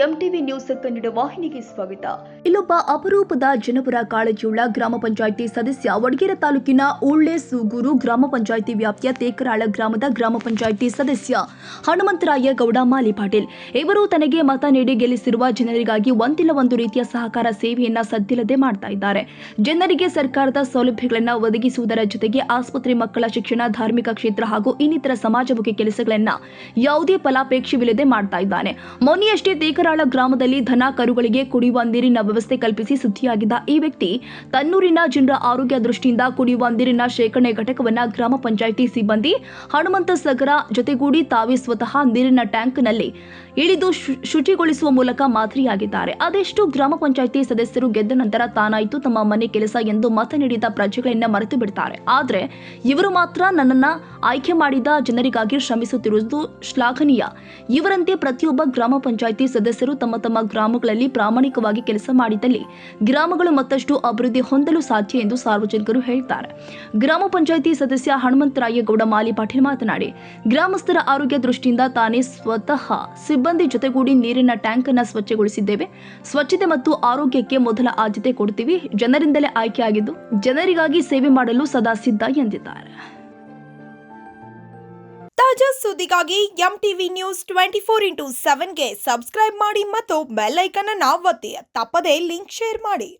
MTV news Kannada ವಾಹಿನಿಗೆ ಸ್ವಾಗತ. ಇಲ್ಲೊಬ್ಬ ಅಪರೂಪದ ಜನಪರ ಕಾಳಜಿಯುಳ್ಳ ಗ್ರಾಮ ಪಂಚಾಯಿತಿ ಸದಸ್ಯ ವಡಗೇರ ತಾಲೂಕಿನ ಉಳ್ಳೆ ಸೂಗೂರು ಗ್ರಾಮ ಪಂಚಾಯಿತಿ ವ್ಯಾಪ್ತಿಯ ತೇಕರಾಳ ಗ್ರಾಮದ ಗ್ರಾಮ ಪಂಚಾಯಿತಿ ಸದಸ್ಯ ಹನುಮಂತರಾಯ ಗೌಡ ಮಾಲಿ ಪಾಟೀಲ್. ಇವರು ತನಗೆ ಮತ ನೀಡಿ ಗೆಲ್ಲಿಸಿರುವ ಜನರಿಗಾಗಿ ಒಂದಿಲ್ಲ ಒಂದು ರೀತಿಯ ಸಹಕಾರ ಸೇವೆಯನ್ನ ಸದ್ದಿಲ್ಲದೆ ಮಾಡ್ತಾ ಇದ್ದಾರೆ. ಜನರಿಗೆ ಸರ್ಕಾರದ ಸೌಲಭ್ಯಗಳನ್ನು ಒದಗಿಸುವುದರ ಜೊತೆಗೆ ಆಸ್ಪತ್ರೆ, ಮಕ್ಕಳ ಶಿಕ್ಷಣ, ಧಾರ್ಮಿಕ ಕ್ಷೇತ್ರ ಹಾಗೂ ಇನ್ನಿತರ ಸಮಾಜಮುಖಿ ಕೆಲಸಗಳನ್ನ ಯಾವುದೇ ಫಲಾಪೇಕ್ಷೆವಿಲ್ಲದೆ ಮಾಡ್ತಾ ಇದ್ದಾನೆ. ಮೊನ್ನೆಯಷ್ಟೇ ತೇಕರಾಳ ಗ್ರಾಮದಲ್ಲಿ ದನ ಕರುಗಳಿಗೆ ಕುಡಿಯುವ ನೀರಿನ ವ್ಯವಸ್ಥೆ ಕಲ್ಪಿಸಿ ಸುದ್ದಿಯಾಗಿದ್ದ ಈ ವ್ಯಕ್ತಿ ತನ್ನೂರಿನ ಜನರ ಆರೋಗ್ಯ ದೃಷ್ಟಿಯಿಂದ ಕುಡಿಯುವ ನೀರಿನ ಶೇಖರಣೆ ಘಟಕವನ್ನ ಗ್ರಾಮ ಪಂಚಾಯಿತಿ ಸಿಬ್ಬಂದಿ ಹನುಮಂತ ಸಗರ ಜೊತೆಗೂಡಿ ತಾವೇ ಸ್ವತಃ ನೀರಿನ ಟ್ಯಾಂಕ್ನಲ್ಲಿ ಇಳಿದು ಶುಚಿಗೊಳಿಸುವ ಮೂಲಕ ಮಾದರಿಯಾಗಿದ್ದಾರೆ. ಅದೆಷ್ಟು ಗ್ರಾಮ ಪಂಚಾಯಿತಿ ಸದಸ್ಯರು ಗೆದ್ದ ನಂತರ ತಾನಾಯಿತು ತಮ್ಮ ಮನೆ ಕೆಲಸ ಎಂದು ಮತ ನೀಡಿದ ಪ್ರಜೆಗಳನ್ನ ಮರೆತು ಬಿಡ್ತಾರೆ. ಆದ್ರೆ ಇವರು ಮಾತ್ರ ನನ್ನನ್ನ ಆಯ್ಕೆ ಮಾಡಿದ ಜನರಿಗಾಗಿ ಶ್ರಮಿಸುತ್ತಿರುವುದು ಶ್ಲಾಘನೀಯ. ಇವರಂತೆ ಪ್ರತಿಯೊಬ್ಬ ಗ್ರಾಮ ಪಂಚಾಯಿತಿ ಸದಸ್ಯರು ತಮ್ಮ ತಮ್ಮ ಗ್ರಾಮಗಳಲ್ಲಿ ಪ್ರಾಮಾಣಿಕವಾಗಿ ಕೆಲಸ ಮಾಡಿದಲ್ಲಿ ಗ್ರಾಮಗಳು ಮತ್ತಷ್ಟು ಅಭಿವೃದ್ಧಿ ಹೊಂದಲು ಸಾಧ್ಯ ಎಂದು ಸಾರ್ವಜನಿಕರು ಹೇಳ್ತಾರೆ. ಗ್ರಾಮ ಪಂಚಾಯಿತಿ ಸದಸ್ಯ ಹನುಮಂತರಾಯಗೌಡ ಮಾಲಿ ಪಾಟೀಲ್ ಮಾತನಾಡಿ, ಗ್ರಾಮಸ್ಥರ ಆರೋಗ್ಯ ದೃಷ್ಟಿಯಿಂದ ತಾನೇ ಸ್ವತಃ ಸಿಬ್ಬಂದಿ ಜೊತೆಗೂಡಿ ನೀರಿನ ಟ್ಯಾಂಕ್ ಅನ್ನು ಸ್ವಚ್ಛಗೊಳಿಸಿದ್ದೇವೆ. ಸ್ವಚ್ಛತೆ ಮತ್ತು ಆರೋಗ್ಯಕ್ಕೆ ಮೊದಲ ಆದ್ಯತೆ ಕೊಡ್ತೀವಿ. ಜನರಿಂದಲೇ ಆಯ್ಕೆಯಾಗಿದ್ದು ಜನರಿಗಾಗಿ ಸೇವೆ ಮಾಡಲು ಸದಾ ಸಿದ್ಧ ಎಂದಿದ್ದಾರೆ. ತಾಜಾ ಸುದ್ದಿಗಾಗಿ ಎಂಟಿವಿ ನ್ಯೂಸ್ 24x7ಗೆ ಸಬ್ಸ್ಕ್ರೈಬ್ ಮಾಡಿ ಮತ್ತು ಬೆಲ್ ಐಕಾನ್ ಅನ್ನು ಒತ್ತಿ. ತಪ್ಪದೇ ಲಿಂಕ್ ಶೇರ್ ಮಾಡಿ.